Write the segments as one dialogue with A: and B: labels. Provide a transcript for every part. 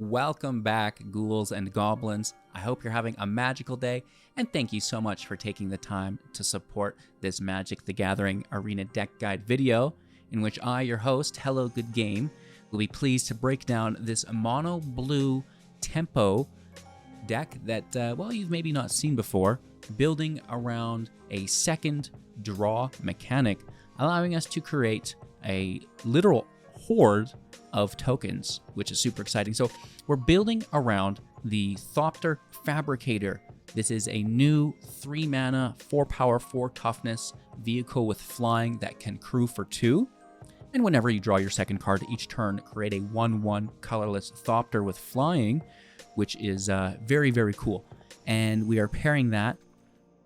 A: Welcome back, ghouls and goblins. I hope you're having a magical day, and thank you so much for taking the time to support this Magic the Gathering Arena Deck Guide video, in which I, your host, Hello Good Game, will be pleased to break down this mono blue tempo deck that, well, you've maybe not seen before, building around a second draw mechanic, allowing us to create a literal horde of tokens, which is super exciting. So we're building around the Thopter Fabricator. This is a new 3 mana, 4 power, 4 toughness vehicle with flying that can crew for 2. And whenever you draw your second card each turn, create a 1/1 colorless Thopter with flying, which is very, very cool. And we are pairing that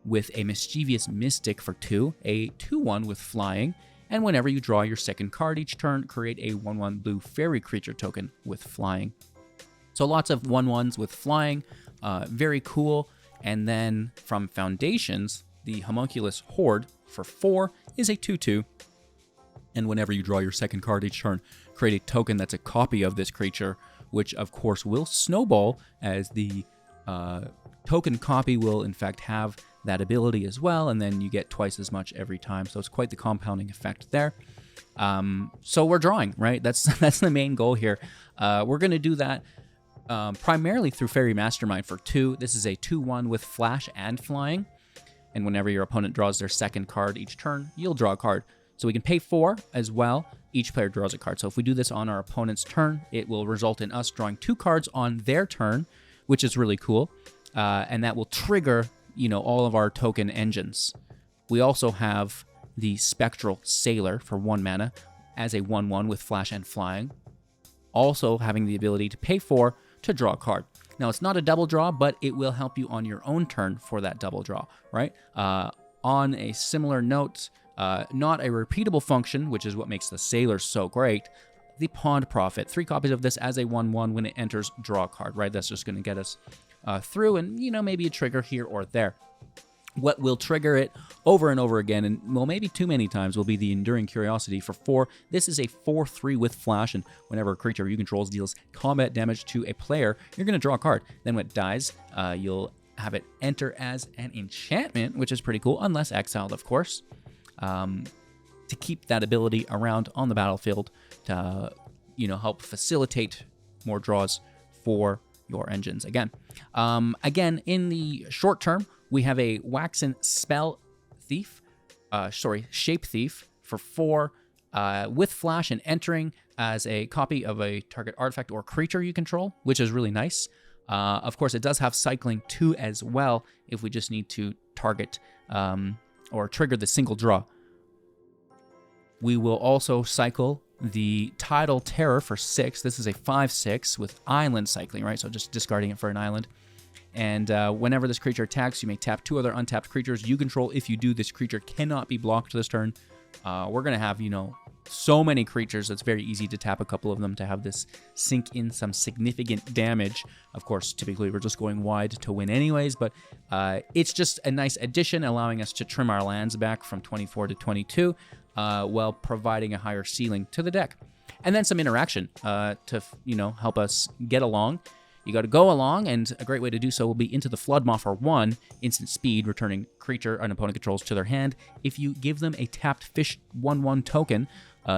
A: with a Mischievous Mystic for 2, a 2/1 with flying. And whenever you draw your second card each turn, create a 1/1 blue fairy creature token with flying. So lots of 1/1s with flying, very cool. And then from Foundations, the Homunculus Horde for 4 is a 2/2. And whenever you draw your second card each turn, create a token that's a copy of this creature, which of course will snowball as the token copy will in fact have that ability as well, and then you get twice as much every time. So it's quite the compounding effect there. So we're drawing, right? That's the main goal here. We're going to do that primarily through Faerie Mastermind for 2. This is a 2/1 with flash and flying. And whenever your opponent draws their second card each turn, you'll draw a card. So we can pay 4 as well. Each player draws a card. So if we do this on our opponent's turn, it will result in us drawing 2 cards on their turn, which is really cool. And that will trigger, all of our token engines. We also have the Spectral Sailor for 1 mana as a 1/1 with flash and flying, also having the ability to pay 4 to draw a card. Now, it's not a double draw, but it will help you on your own turn for that double draw, right? On a similar note, not a repeatable function, which is what makes the Sailor so great, the Pond Prophet. 3 copies of this as a 1/1 when it enters, draw a card, right? That's just going to get us through, and maybe a trigger here or there. What will trigger it over and over again, and well, maybe too many times, will be the Enduring Curiosity for 4. This is a 4/3 with flash, and whenever a creature you control deals combat damage to a player, you're going to draw a card. Then when it dies, you'll have it enter as an enchantment, which is pretty cool, unless exiled, of course, to keep that ability around on the battlefield to help facilitate more draws for your engines. Again, in the short term, we have a Waxen Shapethief for 4 with flash and entering as a copy of a target artifact or creature you control, which is really nice. Of course, it does have cycling 2 as well if we just need to target or trigger the single draw. We will also cycle the Tidal Terror for 6. This is a 5/6 with island cycling, right? So just discarding it for an island. And whenever this creature attacks, you may tap 2 other untapped creatures you control. If you do, this creature cannot be blocked this turn. We're going to have, so many creatures, it's very easy to tap a couple of them to have this sink in some significant damage. Of course, typically we're just going wide to win anyways, but it's just a nice addition, allowing us to trim our lands back from 24 to 22, while providing a higher ceiling to the deck. And then some interaction to, help us get along. You got to go along, and a great way to do so will be Into the Flood Maw for 1, instant speed, returning creature an opponent controls to their hand. If you give them a tapped fish 1/1 token,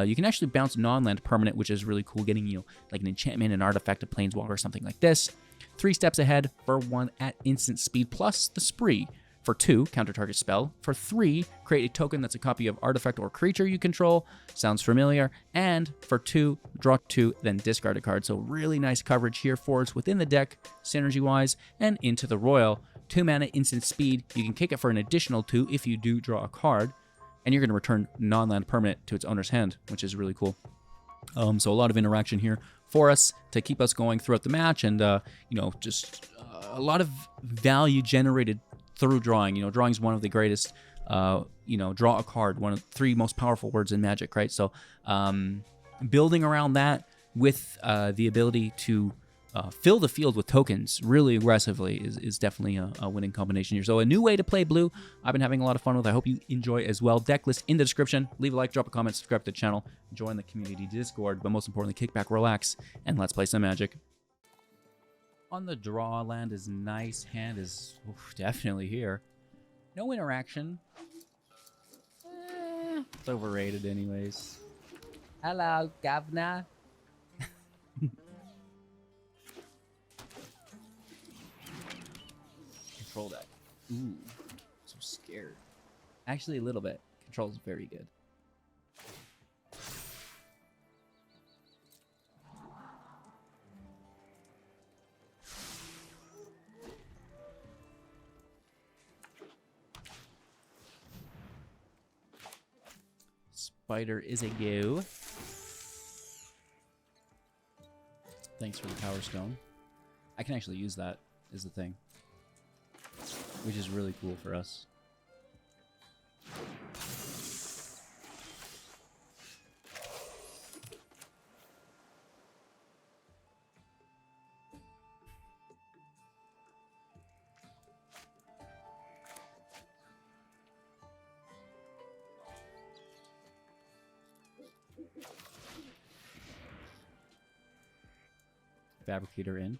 A: you can actually bounce non-land permanent, which is really cool, getting, like an enchantment, an artifact, a planeswalker, or something like this. 3 steps ahead for 1 at instant speed, plus the spree. For 2, counter target spell. For 3, create a token that's a copy of artifact or creature you control. Sounds familiar. And for 2, draw 2, then discard a card. So really nice coverage here for us within the deck, synergy-wise. And Into the Roil, 2 mana, instant speed. You can kick it for an additional 2 if you do draw a card. And you're going to return non-land permanent to its owner's hand, which is really cool. So a lot of interaction here for us to keep us going throughout the match. And, just a lot of value generated through drawing. Drawing is one of the greatest, draw a card, one of the 3 most powerful words in Magic, right? So building around that with the ability to fill the field with tokens really aggressively is definitely a winning combination here. So a new way to play blue I've been having a lot of fun with. I hope you enjoy as well. Decklist in the description. Leave a like, drop a comment, subscribe to the channel, join the community Discord, but most importantly, kick back, relax, and let's play some Magic. On the draw, land is nice. Hand is definitely here. No interaction. It's overrated anyways. Hello, governor. Control deck. Ooh, so scared. Actually, a little bit. Control's very good. Spider is a go. Thanks for the Power Stone. I can actually use that, is the thing. Which is really cool for us. Fabricator in.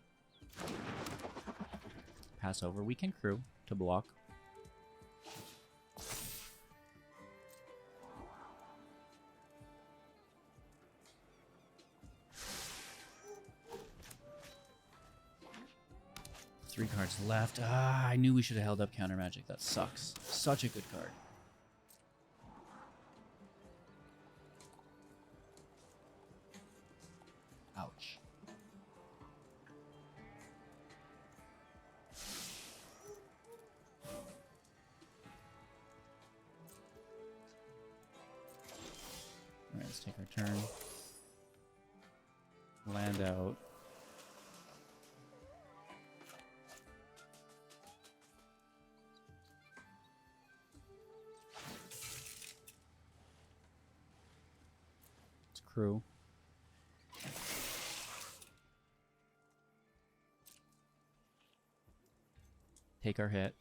A: Pass over. We can crew to block. Three cards left. Ah, I knew we should have held up Counter Magic. That sucks. Such a good card. Ouch. Alright, let's take our turn. Land out. It's crew. Take our hit.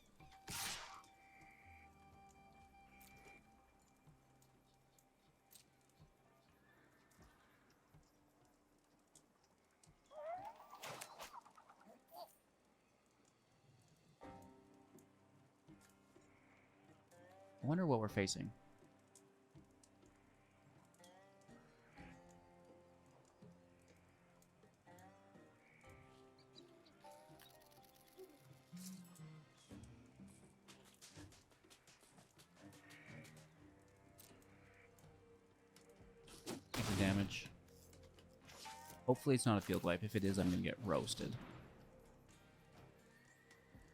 A: I wonder what we're facing. Take the damage. Hopefully it's not a field wipe. If it is, I'm going to get roasted.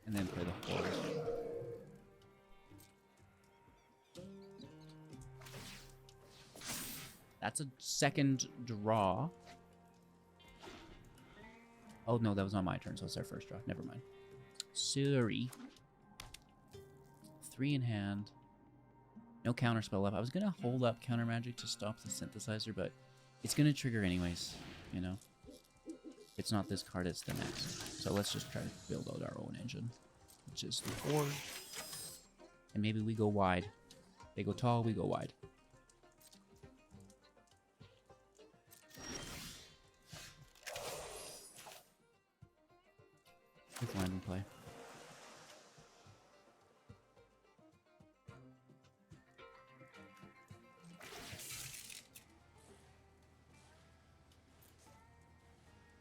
A: And then play the Horde. That's a second draw. Oh, no, that was not my turn, so it's their first draw. Never mind. Sorry. 3 in hand. No counter spell up. I was going to hold up counter magic to stop the synthesizer, but it's going to trigger anyways, you know? If it's not this card, it's the next. So let's just try to build out our own engine, which is the Horde. And maybe we go wide. They go tall, we go wide. With land and play.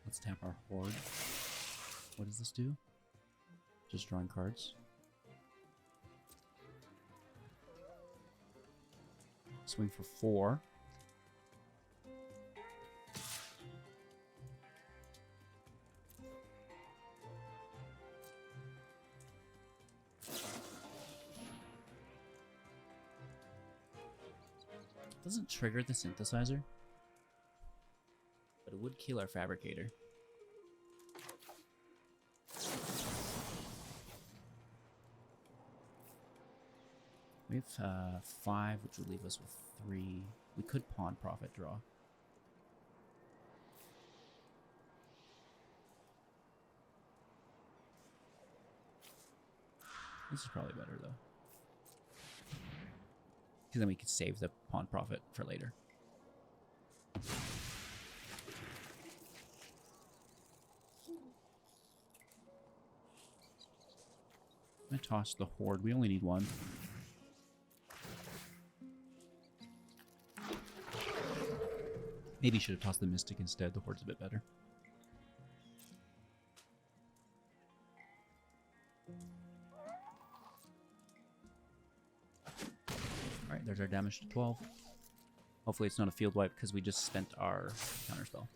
A: Let's tap our Horde. What does this do? Just drawing cards. Swing for 4. Doesn't trigger the synthesizer, but it would kill our Fabricator. We have 5, which would leave us with 3. We could pawn profit draw. This is probably better though. Because then we could save the pawn profit for later. I'm gonna toss the Horde. We only need one. Maybe should have tossed the Mystic instead. The Horde's a bit better. Alright, there's our damage to 12. Hopefully it's not a field wipe because we just spent our counterspell.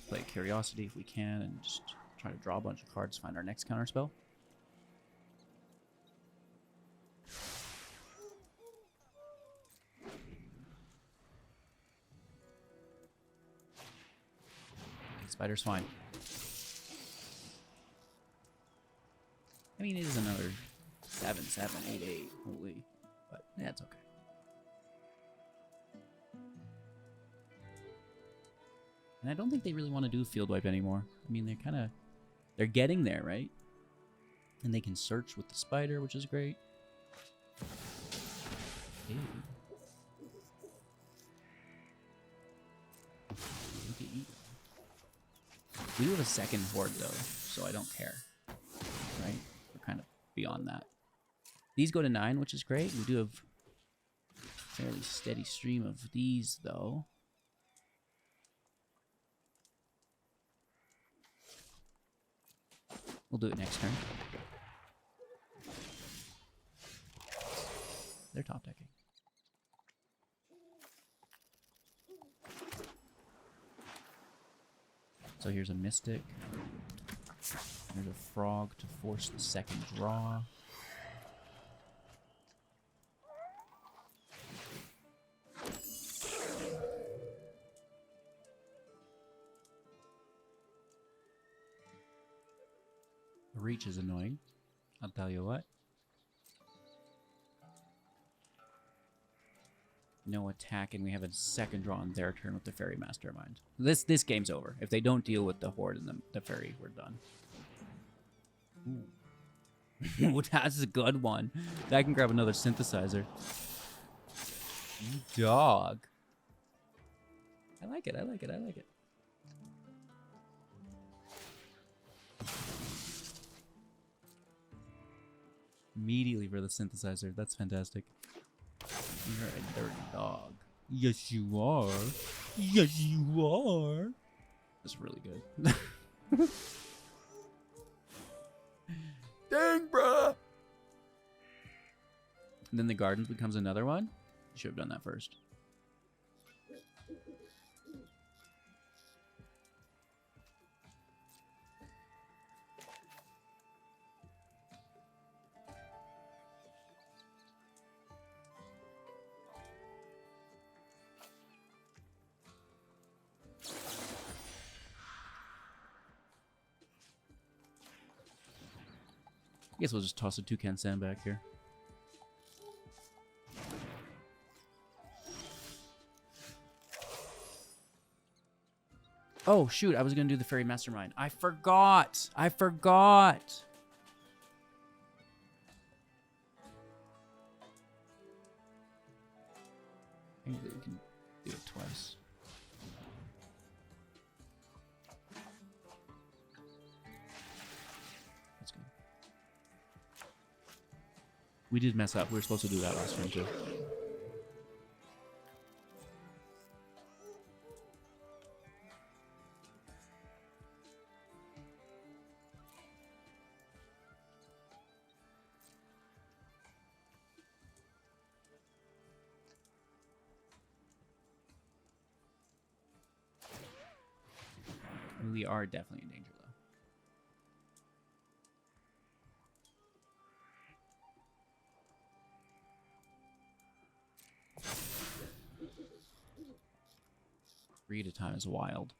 A: Play Curiosity if we can and just try to draw a bunch of cards, find our next counterspell. Spider's fine. I mean, it is another 7, 7, 8, 8. Holy. But yeah, it's okay. And I don't think they really want to do field wipe anymore. I mean, they're getting there, right? And they can search with the spider, which is great. Ew. Look at you. We do have a second Horde, though, so I don't care. Right? We're kind of beyond that. These go to 9, which is great. We do have a fairly steady stream of these, though. We'll do it next turn. They're top decking. So here's a Mystic. There's a Frog to force the second draw. Reach is annoying. I'll tell you what. No attack, and we have a second draw on their turn with the Faerie Mastermind. This game's over. If they don't deal with the Horde and the Faerie, we're done. Ooh. That's a good one. I can grab another synthesizer. You dog. I like it, I like it, I like it. Immediately for the synthesizer. That's fantastic. You're a dirty dog. Yes, you are. Yes, you are. That's really good. Dang, bruh. And then the Gardens becomes another one. You should have done that first. I guess we'll just toss a Toucan Sam back here. Oh, shoot. I was going to do the Faerie Mastermind. I forgot. I forgot. Maybe we can do it twice. That's good. We did mess up. We were supposed to do that last turn, too. We are definitely in danger, though. 3 at a time is wild.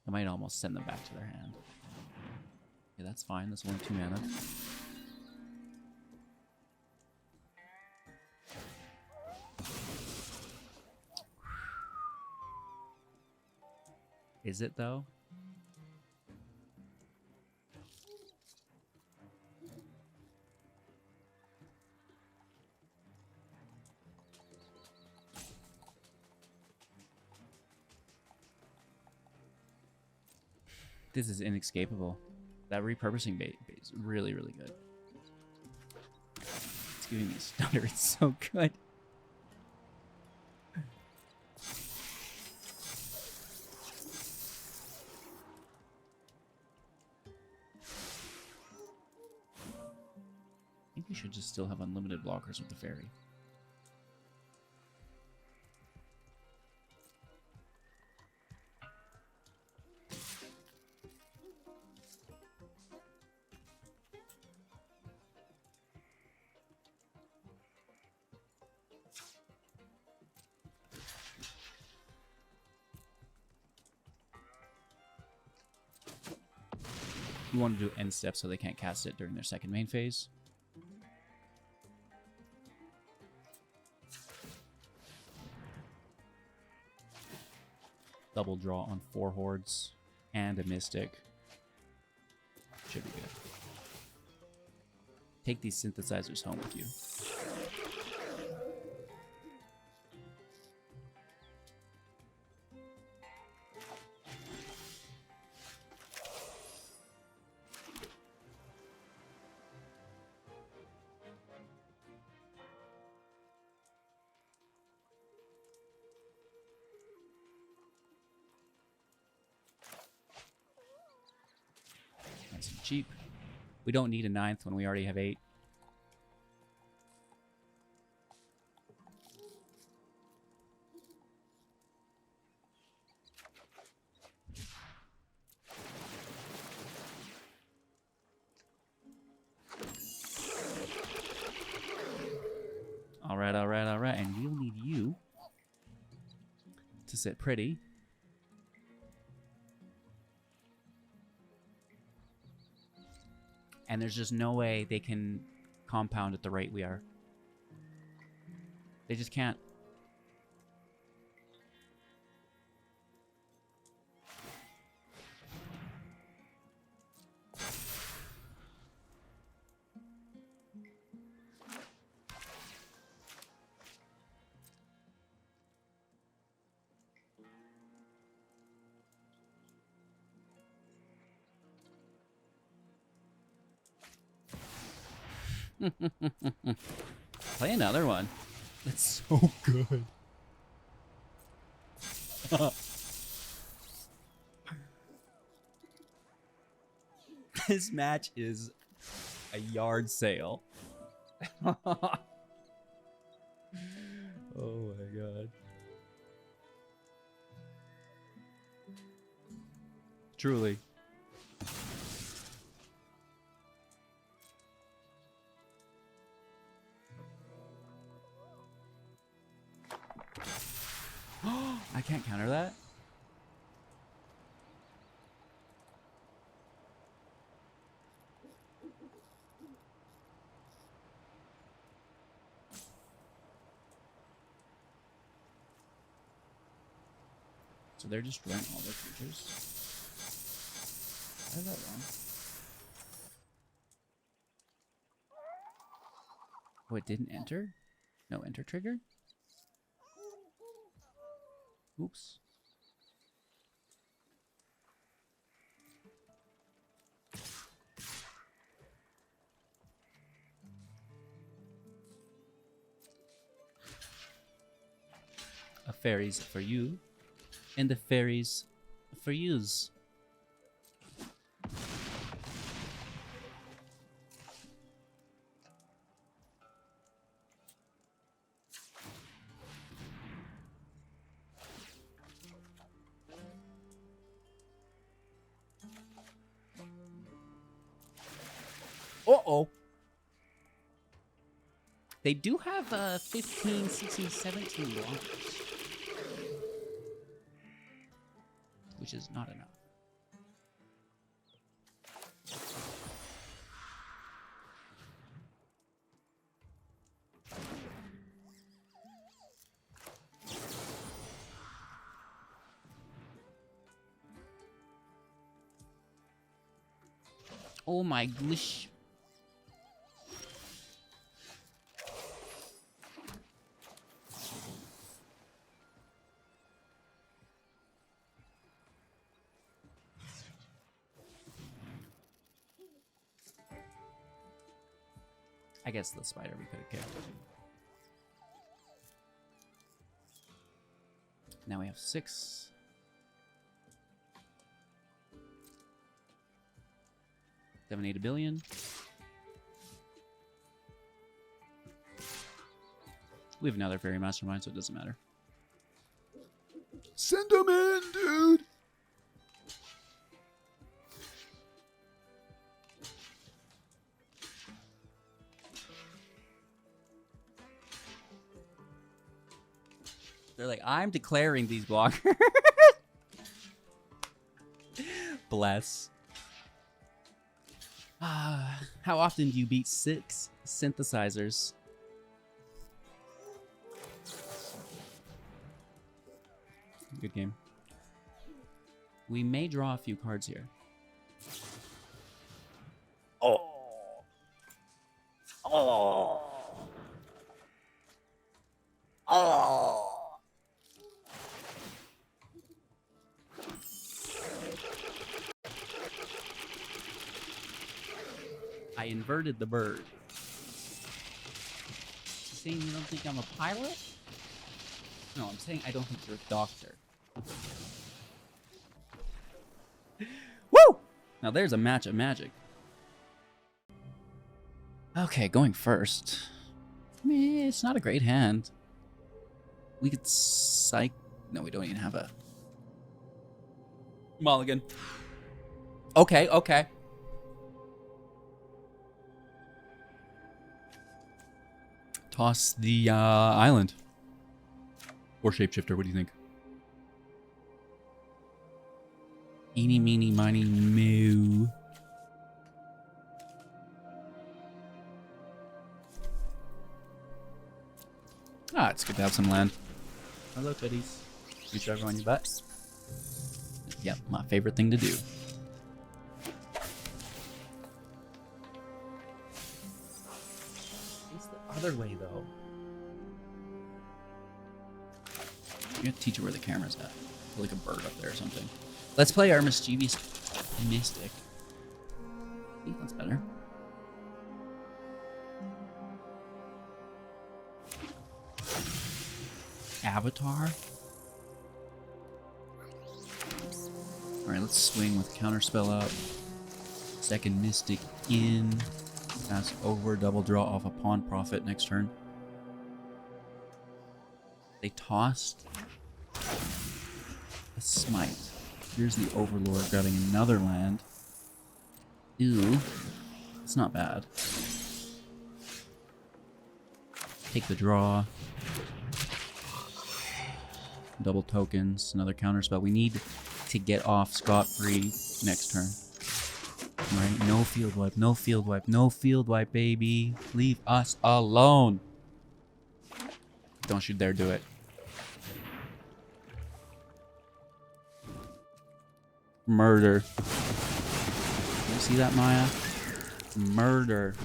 A: I might almost send them back to their hand. Yeah, that's fine. That's only 2 mana. Is it, though? This is inescapable. That repurposing bait is really, really good. It's giving me a stutter. It's so good. I think we should just still have unlimited blockers with the fairy. You want to do end step so they can't cast it during their second main phase. Double draw on 4 hordes and a mystic. Should be good. Take these synthesizers home with you. Nice and cheap. We don't need a 9th when we already have 8. All right, all right, all right. And we'll need you to sit pretty. And there's just no way they can compound at the rate we are. They just can't. Play another one. It's so good. This match is a yard sale. Oh my god. Truly. I can't counter that. So they're just drawing all their creatures. Why is that wrong? Oh, it didn't enter? No enter trigger? Oops. A fairies for you, and the fairies for yous. Uh-oh. They do have 15, 16, 17 blockers. Which is not enough. Oh my gosh. I guess the spider we could have kicked. Now we have 6. $7, 8 billion. We have another Faerie Mastermind, so it doesn't matter. Send them in, dude! They're like, I'm declaring these blockers. Bless. How often do you beat 6 synthesizers? Good game. We may draw a few cards here. Oh. Oh. Oh. I inverted the bird. You saying you don't think I'm a pilot? No, I'm saying I don't think you're a doctor. Woo! Now there's a match of magic. Okay, going first. I mean, it's not a great hand. We could psych... No, we don't even have a... Mulligan. Okay, okay. Toss the island. Or shapeshifter, what do you think? Eeny, meeny, miny, moo. Ah, it's good to have some land. Hello, titties. You shove on your butt? Yep, my favorite thing to do. It's the other way, though. You have to teach her where the camera's at. Like a bird up there or something. Let's play our Mischievous Mystic. I think that's better. Avatar. Alright, let's swing with Counterspell up. Second Mystic in. Pass over, double draw off a Pawn Profit next turn. They tossed a Smite. Here's the Overlord grabbing another land. Ew. It's not bad. Take the draw. Double tokens. Another counterspell. We need to get off scot-free next turn. Right? No field wipe. No field wipe. No field wipe, baby. Leave us alone. Don't you dare do it. Murder. You see that, Maya? Murder.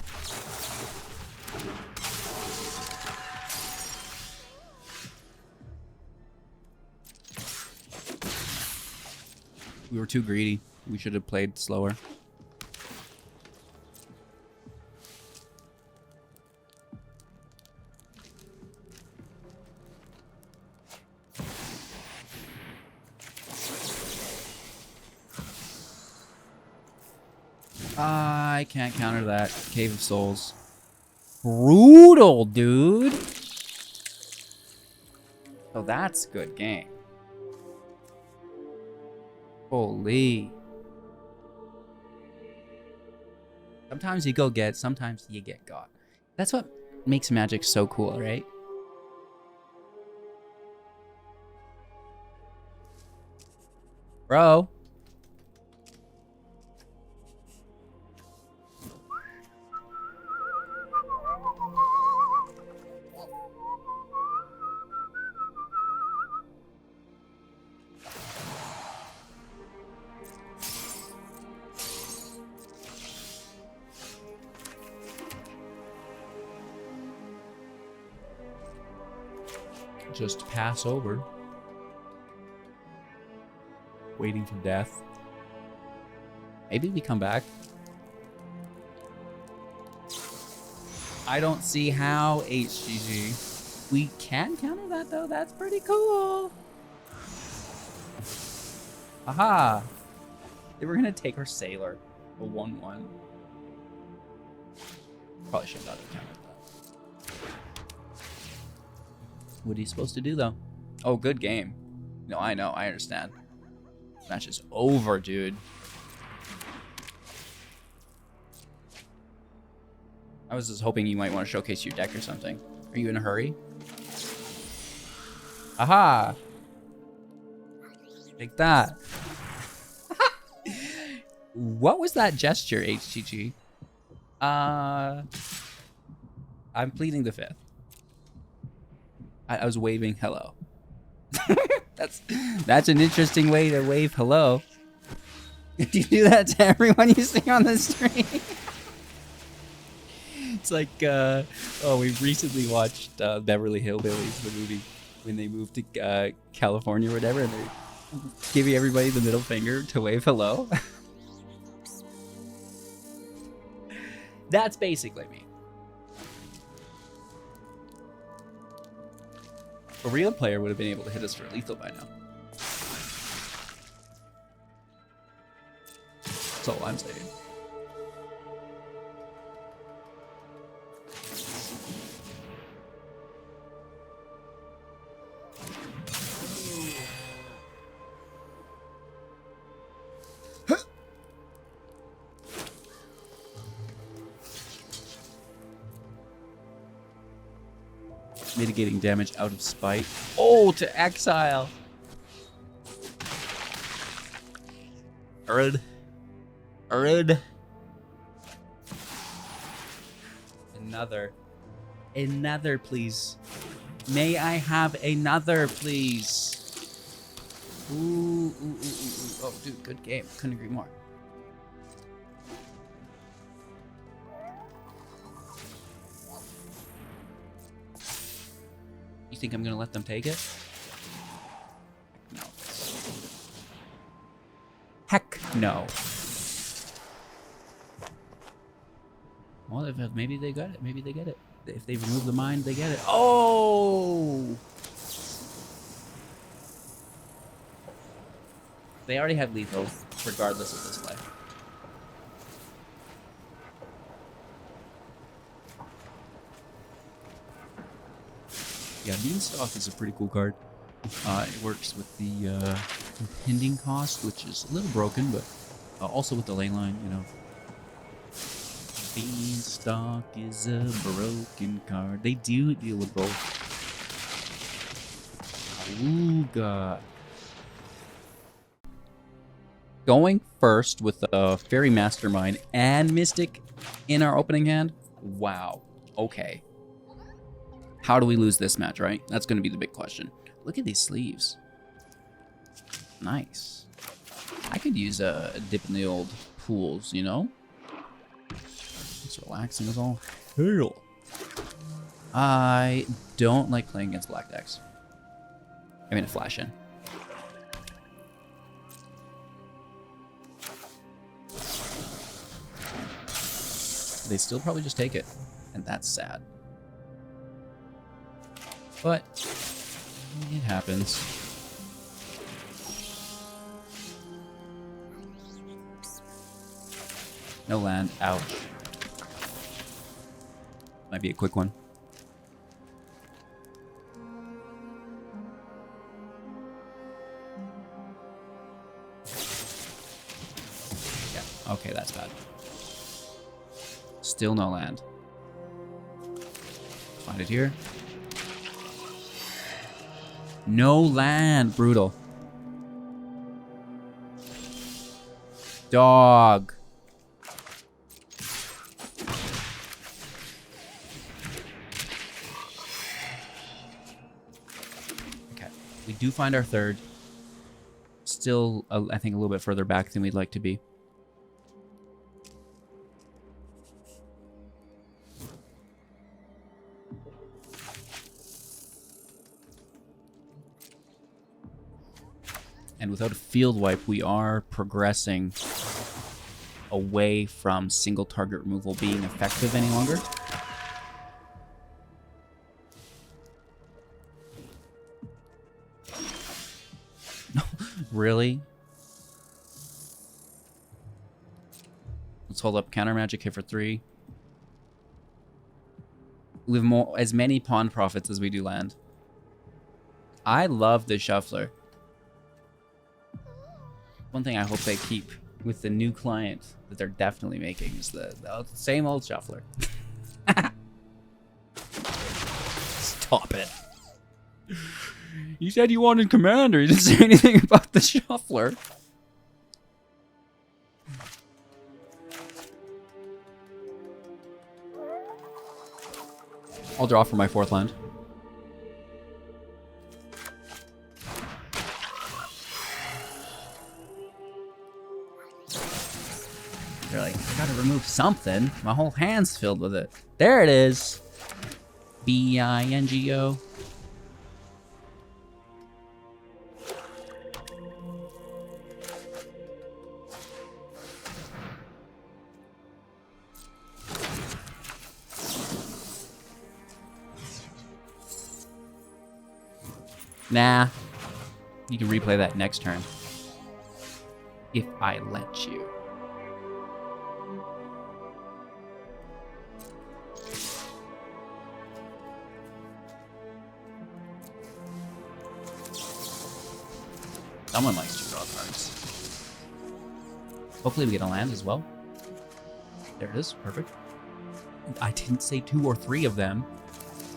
A: We were too greedy. We should have played slower. I can't counter that. Cave of Souls. Brutal, dude. Oh, that's a good game. Holy. Sometimes you go get, sometimes you get got. That's what makes Magic so cool, right? Bro. Just pass over. Waiting for death. Maybe we come back. I don't see how, HGG. We can counter that, though. That's pretty cool. Aha. They were going to take our Sailor. A 1-1. Probably should not have countered that. What are you supposed to do, though? Oh, good game. No, I know. I understand. Match is over, dude. I was just hoping you might want to showcase your deck or something. Are you in a hurry? Aha! Take that. What was that gesture, HGG? I'm pleading the fifth. I was waving hello. That's an interesting way to wave hello. Do you do that to everyone you see on the stream? It's like, oh, we recently watched Beverly Hillbillies, the movie, when they moved to California or whatever, and they're giving everybody the middle finger to wave hello. That's basically me. A real player would have been able to hit us for lethal by now. That's all I'm saying. Mitigating damage out of spite. Oh, to exile. Urd. Another, please. May I have another, please? Ooh. Oh, dude, good game. Couldn't agree more. You think I'm gonna let them take it? No. Heck no. Well, if maybe they got it. Maybe they get it. If they remove the mine, they get it. Oh! They already have lethal, regardless of this play. Yeah, Beanstalk is a pretty cool card. It works with the impending cost, which is a little broken, but also with the ley line, you know. Beanstalk is a broken card. They do deal with both. Ooh, God. Going first with Faerie Mastermind and Mystic in our opening hand? Wow. Okay. How do we lose this match, right? That's going to be the big question. Look at these sleeves. Nice. I could use a dip in the old pools, you know? It's relaxing as all hell. I don't like playing against black decks. I mean, a flash in. They still probably just take it, and that's sad. But it happens. No land. Ouch. Might be a quick one. Yeah, okay, that's bad. Still no land. Find it here. No land. Brutal. Dog. Okay. We do find our third. Still, I think, a little bit further back than we'd like to be. And without a field wipe, we are progressing away from single target removal being effective any longer. Really? Let's hold up counter magic, hit for 3. We have as many pawn profits as we do land. I love the shuffler. One thing I hope they keep with the new client that they're definitely making is the same old shuffler. Stop it. You said you wanted commander. You didn't say anything about the shuffler. I'll draw for my 4th land. They're like, I gotta remove something. My whole hand's filled with it. There it is. B-I-N-G-O. Nah. You can replay that next turn. If I let you. Someone likes to draw cards. Hopefully we get a land as well. There it is. Perfect. I didn't say 2 or 3 of them.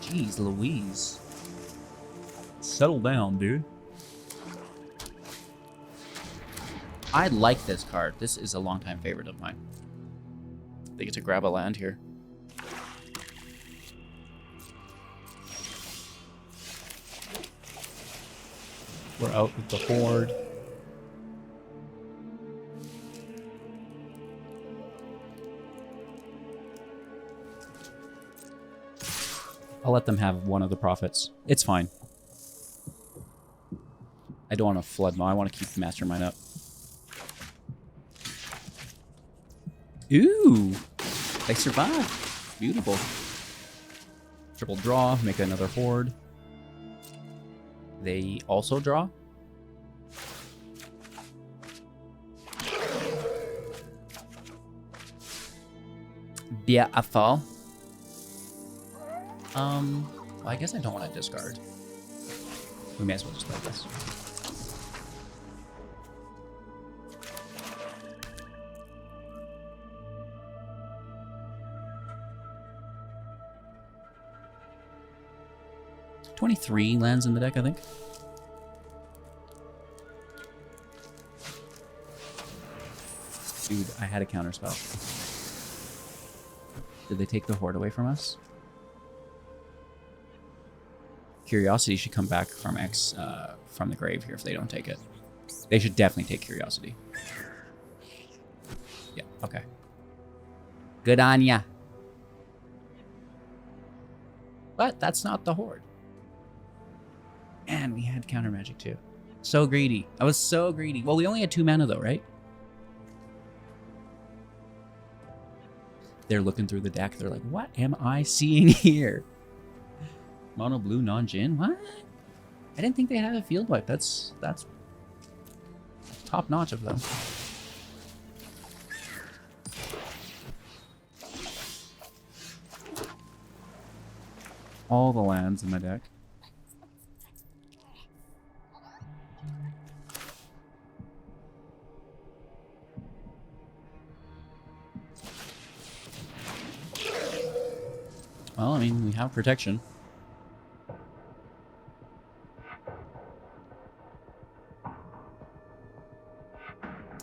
A: Jeez Louise. Settle down, dude. I like this card. This is a longtime favorite of mine. They get to grab a land here. We're out with the Horde. I'll let them have one of the profits. It's fine. I don't want to flood Maw. I want to keep the Mastermind up. Ooh! They survive. Beautiful. Triple draw. Make another Horde. They also draw. Beautiful. Well, I guess I don't want to discard. We may as well just play this. $23 lands in the deck, I think. Dude, I had a counterspell. Did they take the Horde away from us? Curiosity should come back from from the grave here if they don't take it. They should definitely take Curiosity. Yeah, okay. Good on ya. But that's not the Horde. And we had counter magic too. So greedy. I was so greedy. Well, we only had 2 mana though, right? They're looking through the deck. They're like, what am I seeing here? Mono blue non-Jin? What? I didn't think they had a field wipe. That's top notch of them. All the lands in my deck. Well, I mean, we have protection.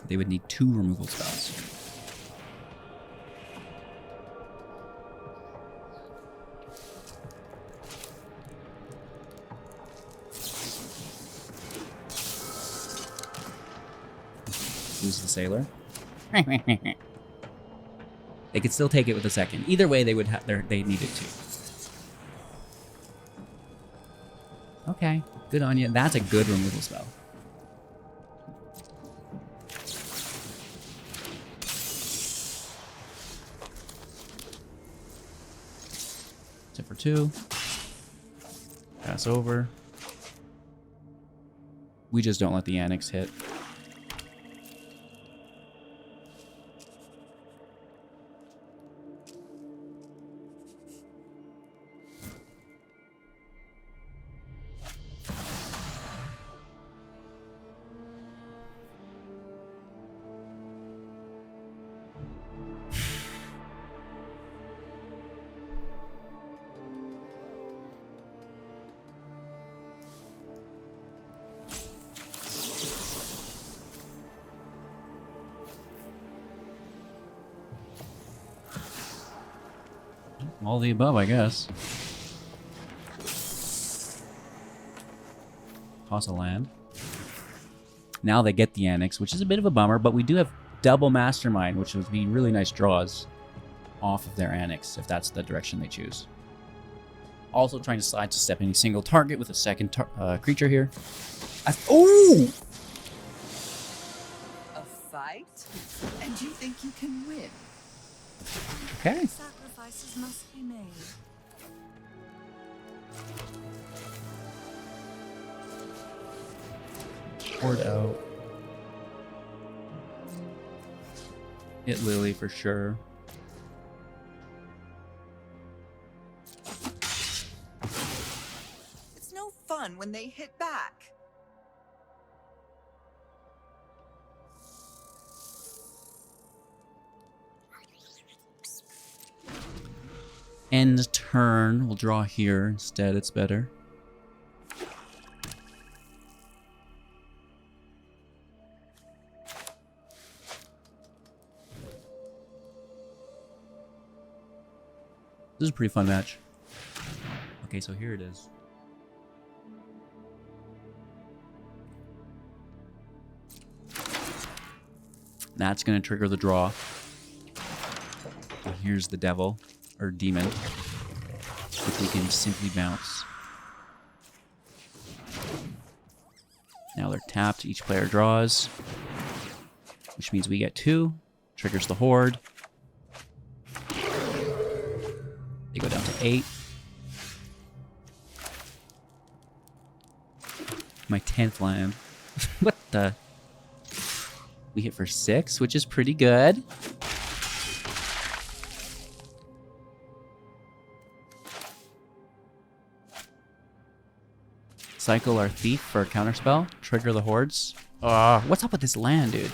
A: They would need 2 removal spells. Use the Sailor. They could still take it with a second. Either way, they would have they needed to. Okay, good on you. That's a good removal spell. Tip for 2. Pass over. We just don't let the Annex hit. All the above, I guess. Toss a land. Now they get the Annex, which is a bit of a bummer, but we do have double Mastermind, which would be really nice draws off of their Annex, if that's the direction they choose. Also trying to slide to step any single target with a second creature here. Oh!
B: A fight? And you think you can win?
A: Okay.
B: Sacrifices must be made.
A: Horde out. Hit Lily for sure.
B: It's no fun when they hit back.
A: End turn. We'll draw here instead. It's better. This is a pretty fun match. Okay, so here it is. That's going to trigger the draw. And here's the devil. Or demon, which we can simply bounce. Now they're tapped, each player draws, which means we get 2, triggers the Horde. They go down to 8. My 10th land. What the? We hit for 6, which is pretty good. Cycle our Thief for a counterspell. Trigger the Hordes. What's up with this land, dude?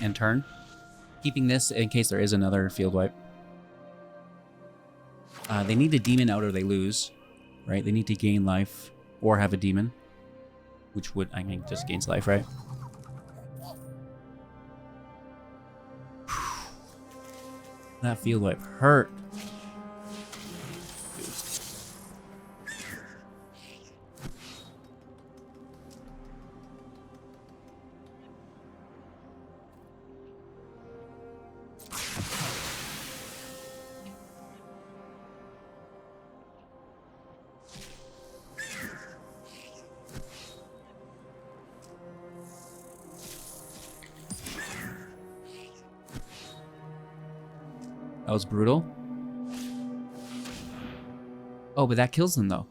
A: End turn. Keeping this in case there is another field wipe. They need a demon out or they lose. Right? They need to gain life or have a demon. Which would, I think, just gains life, right? That field wipe hurt. That was brutal. Oh, but that kills them, though.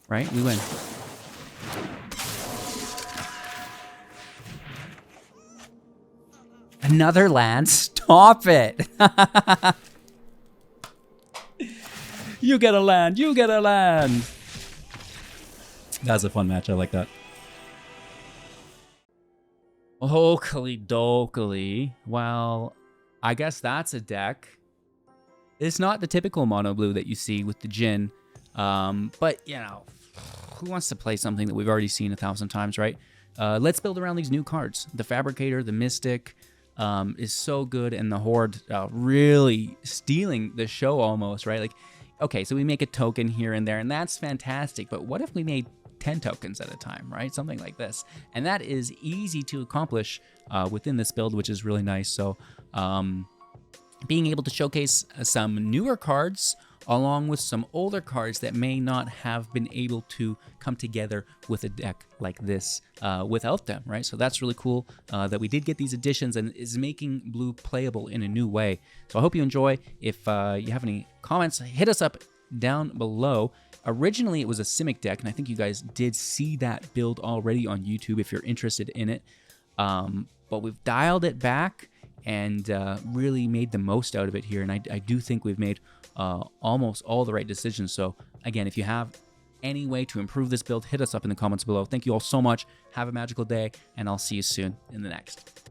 A: Right? We win. Another land? Stop it! You get a land! You get a land! That's a fun match. I like that. Okily dokily. Well, I guess that's a deck. It's not the typical mono blue that you see with the Jhin. But, you know, who wants to play something that we've already seen 1,000 times, right? Let's build around these new cards. The Fabricator, the Mystic is so good, and the Horde really stealing the show almost, right? Like, okay, so we make a token here and there, and that's fantastic. But what if we made 10 tokens at a time, right? Something like this. And that is easy to accomplish within this build, which is really nice. So being able to showcase some newer cards along with some older cards that may not have been able to come together with a deck like this without them, right? So that's really cool that we did get these additions and is making blue playable in a new way. So I hope you enjoy. If you have any comments, hit us up down below. Originally, it was a Simic deck, and I think you guys did see that build already on YouTube if you're interested in it. But we've dialed it back and really made the most out of it here, and I do think we've made almost all the right decisions. So again, if you have any way to improve this build, hit us up in the comments below. Thank you all so much. Have a magical day, and I'll see you soon in the next.